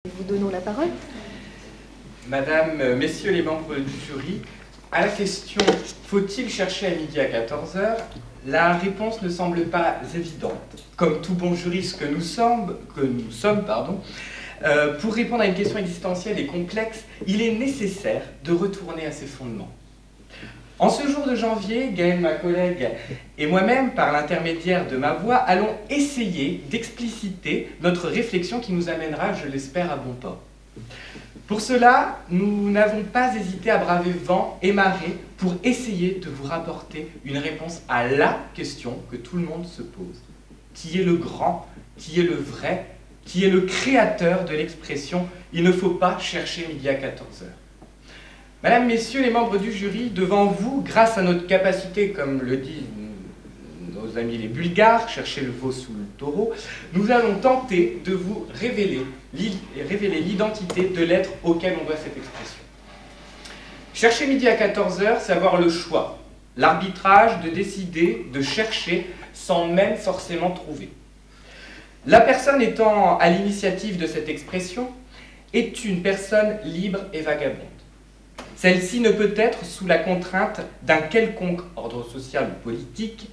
Vous donnons la parole. Madame, messieurs les membres du jury, à la question « Faut-il chercher à midi à 14 h ?» la réponse ne semble pas évidente. Comme tout bon juriste que nous sommes, pour répondre à une question existentielle et complexe, il est nécessaire de retourner à ses fondements. En ce jour de janvier, Gaëlle, ma collègue, et moi-même, par l'intermédiaire de ma voix, allons essayer d'expliciter notre réflexion qui nous amènera, je l'espère, à bon port. Pour cela, nous n'avons pas hésité à braver vent et marée pour essayer de vous rapporter une réponse à la question que tout le monde se pose. Qui est le grand? Qui est le vrai? Qui est le créateur de l'expression « Il ne faut pas chercher midi à 14 h ». Mesdames, Messieurs les membres du jury, devant vous, grâce à notre capacité, comme le disent nos amis les Bulgares, chercher le veau sous le taureau, nous allons tenter de vous révéler l'identité de l'être auquel on doit cette expression. Chercher midi à 14 h, c'est avoir le choix, l'arbitrage de décider, de chercher, sans même forcément trouver. La personne étant à l'initiative de cette expression est une personne libre et vagabonde. Celle-ci ne peut être sous la contrainte d'un quelconque ordre social ou politique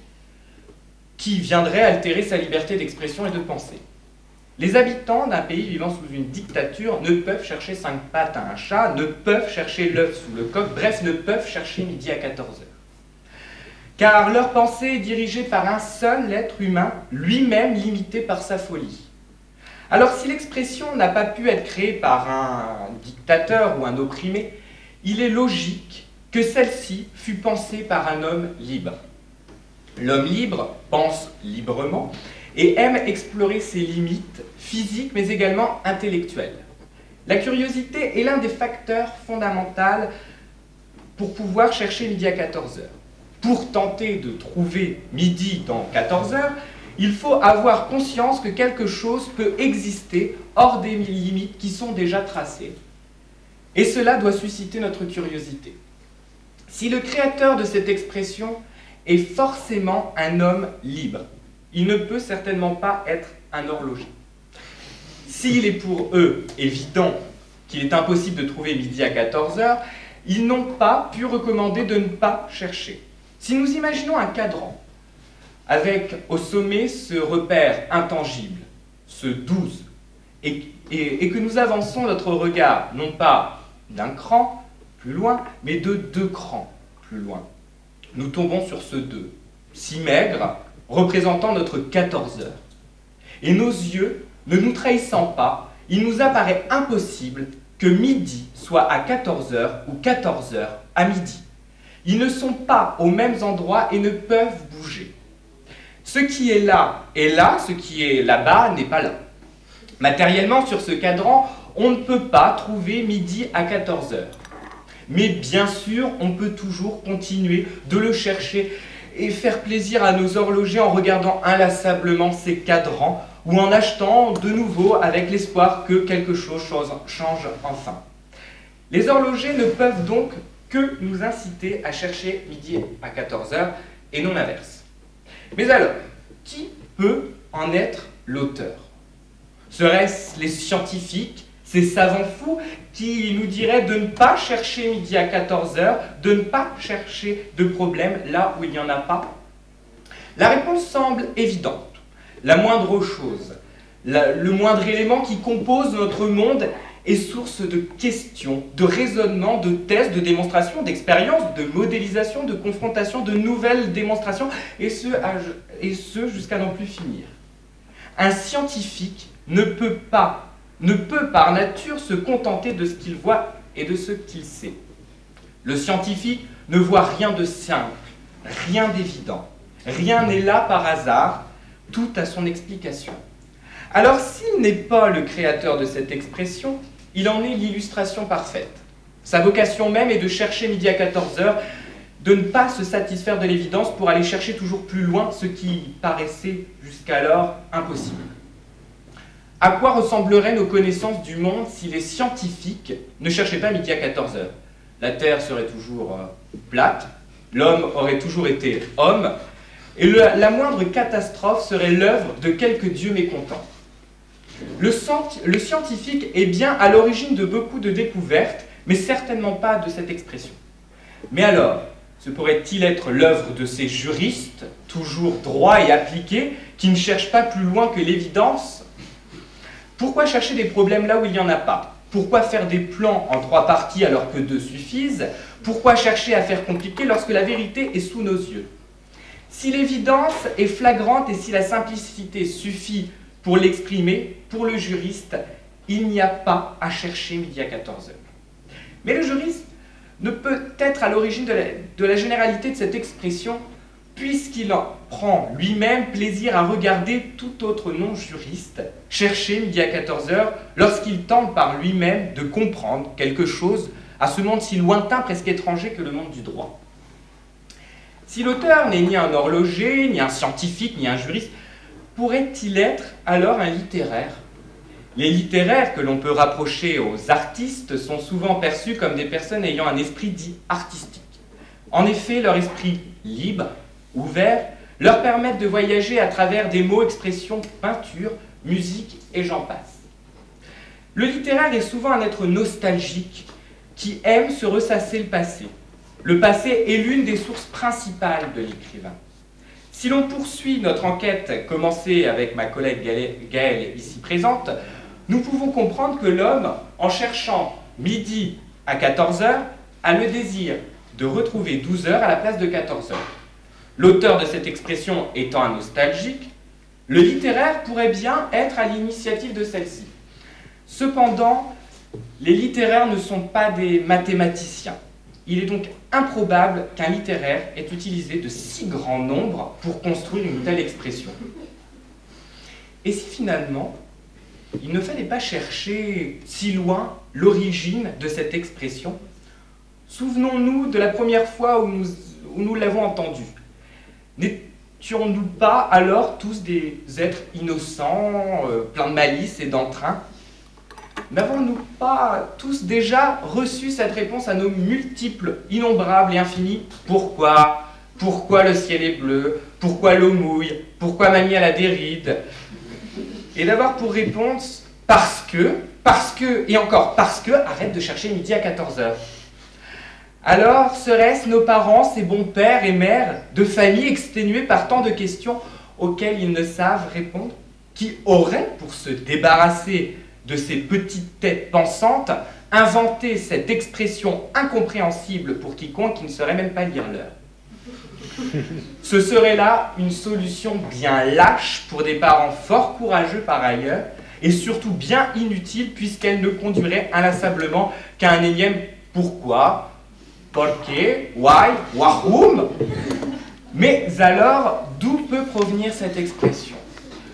qui viendrait altérer sa liberté d'expression et de pensée. Les habitants d'un pays vivant sous une dictature ne peuvent chercher 5 pattes à un chat, ne peuvent chercher l'œuf sous le coq, bref, ne peuvent chercher midi à 14 h. Car leur pensée est dirigée par un seul être humain, lui-même limité par sa folie. Alors si l'expression n'a pas pu être créée par un dictateur ou un opprimé, il est logique que celle-ci fût pensée par un homme libre. L'homme libre pense librement et aime explorer ses limites physiques mais également intellectuelles. La curiosité est l'un des facteurs fondamentaux pour pouvoir chercher midi à 14 h. Pour tenter de trouver midi dans 14 h, il faut avoir conscience que quelque chose peut exister hors des limites qui sont déjà tracées. Et cela doit susciter notre curiosité. Si le créateur de cette expression est forcément un homme libre, il ne peut certainement pas être un horloger. S'il est pour eux évident qu'il est impossible de trouver midi à 14 h, ils n'ont pas pu recommander de ne pas chercher. Si nous imaginons un cadran, avec au sommet ce repère intangible, ce 12, et que nous avançons notre regard, non pas d'un cran plus loin, mais de 2 crans plus loin, nous tombons sur ce 2, si maigre, représentant notre 14 h. Et nos yeux, ne nous trahissant pas, il nous apparaît impossible que midi soit à 14 h ou 14 h à midi. Ils ne sont pas aux mêmes endroits et ne peuvent bouger. Ce qui est là, ce qui est là-bas n'est pas là. Matériellement, sur ce cadran, on ne peut pas trouver midi à 14 h. Mais bien sûr, on peut toujours continuer de le chercher et faire plaisir à nos horlogers en regardant inlassablement ces cadrans ou en achetant de nouveau avec l'espoir que quelque chose change enfin. Les horlogers ne peuvent donc que nous inciter à chercher midi à 14 h et non l'inverse. Mais alors, qui peut en être l'auteur? Serait-ce les scientifiques, ces savants fous qui nous diraient de ne pas chercher midi à 14 h, de ne pas chercher de problème là où il n'y en a pas? La réponse semble évidente. La moindre chose, le moindre élément qui compose notre monde est source de questions, de raisonnements, de tests, de démonstrations, d'expériences, de modélisation, de confrontation, de nouvelles démonstrations, et ce jusqu'à n'en plus finir. Un scientifique ne peut par nature se contenter de ce qu'il voit et de ce qu'il sait. Le scientifique ne voit rien de simple, rien d'évident. Rien n'est là par hasard, tout a son explication. Alors s'il n'est pas le créateur de cette expression, il en est l'illustration parfaite. Sa vocation même est de chercher midi à 14 h, de ne pas se satisfaire de l'évidence pour aller chercher toujours plus loin ce qui paraissait jusqu'alors impossible. À quoi ressembleraient nos connaissances du monde si les scientifiques ne cherchaient pas midi à 14 h? La Terre serait toujours plate, l'homme aurait toujours été homme, et la moindre catastrophe serait l'œuvre de quelques dieux mécontents. Le scientifique est bien à l'origine de beaucoup de découvertes, mais certainement pas de cette expression. Mais alors, ce pourrait-il être l'œuvre de ces juristes, toujours droits et appliqués, qui ne cherchent pas plus loin que l'évidence? Pourquoi chercher des problèmes là où il n'y en a pas? Pourquoi faire des plans en 3 parties alors que 2 suffisent? Pourquoi chercher à faire compliqué lorsque la vérité est sous nos yeux? Si l'évidence est flagrante et si la simplicité suffit pour l'exprimer, pour le juriste, il n'y a pas à chercher midi à 14 h. Mais le juriste ne peut être à l'origine de la généralité de cette expression, puisqu'il en prend lui-même plaisir à regarder tout autre non-juriste chercher midi à 14 h lorsqu'il tente par lui-même de comprendre quelque chose à ce monde si lointain, presque étranger que le monde du droit. Si l'auteur n'est ni un horloger, ni un scientifique, ni un juriste, pourrait-il être alors un littéraire? Les littéraires que l'on peut rapprocher aux artistes sont souvent perçus comme des personnes ayant un esprit dit artistique. En effet, leur esprit libre, ouvert, leur permettent de voyager à travers des mots, expressions, peinture, musique et j'en passe. Le littéraire est souvent un être nostalgique qui aime se ressasser le passé. Le passé est l'une des sources principales de l'écrivain. Si l'on poursuit notre enquête commencée avec ma collègue Gaëlle ici présente, nous pouvons comprendre que l'homme, en cherchant midi à 14 h, a le désir de retrouver 12 h à la place de 14 h. L'auteur de cette expression étant un nostalgique, le littéraire pourrait bien être à l'initiative de celle-ci. Cependant, les littéraires ne sont pas des mathématiciens. Il est donc improbable qu'un littéraire ait utilisé de si grands nombres pour construire une telle expression. Et si finalement, il ne fallait pas chercher si loin l'origine de cette expression? Souvenons-nous de la première fois où nous l'avons entendue. N'étions-nous pas alors tous des êtres innocents, pleins de malice et d'entrain? N'avons-nous pas tous déjà reçu cette réponse à nos multiples, innombrables et infinis « Pourquoi ? Pourquoi le ciel est bleu ? Pourquoi l'eau mouille ? Pourquoi mamie a la déride ?» Et d'avoir pour réponse « parce que, et encore parce que, arrête de chercher midi à 14 h. » Alors, seraient-ce nos parents, ces bons pères et mères de famille exténués par tant de questions auxquelles ils ne savent répondre, qui auraient, pour se débarrasser de ces petites têtes pensantes, inventé cette expression incompréhensible pour quiconque qui ne saurait même pas lire l'heure? Ce serait là une solution bien lâche pour des parents fort courageux par ailleurs, et surtout bien inutile puisqu'elle ne conduirait inlassablement qu'à un énième « pourquoi »,« porque »,« why »,« warum ». Mais alors, d'où peut provenir cette expression?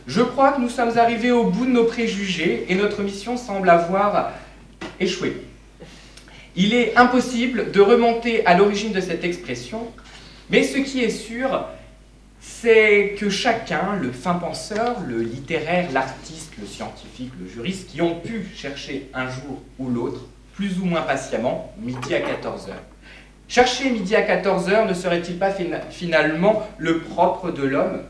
Je crois que nous sommes arrivés au bout de nos préjugés et notre mission semble avoir échoué. Il est impossible de remonter à l'origine de cette expression, mais ce qui est sûr, c'est que chacun, le fin penseur, le littéraire, l'artiste, le scientifique, le juriste, qui ont pu chercher un jour ou l'autre, plus ou moins patiemment, midi à 14 h. Chercher midi à 14 h ne serait-il pas finalement le propre de l'homme?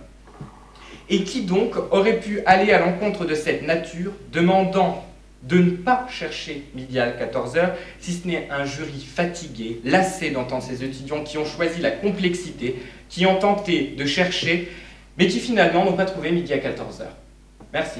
Et qui donc aurait pu aller à l'encontre de cette nature, demandant de ne pas chercher midi à 14 h, si ce n'est un jury fatigué, lassé d'entendre ces étudiants qui ont choisi la complexité, qui ont tenté de chercher, mais qui finalement n'ont pas trouvé midi à 14 h. Merci.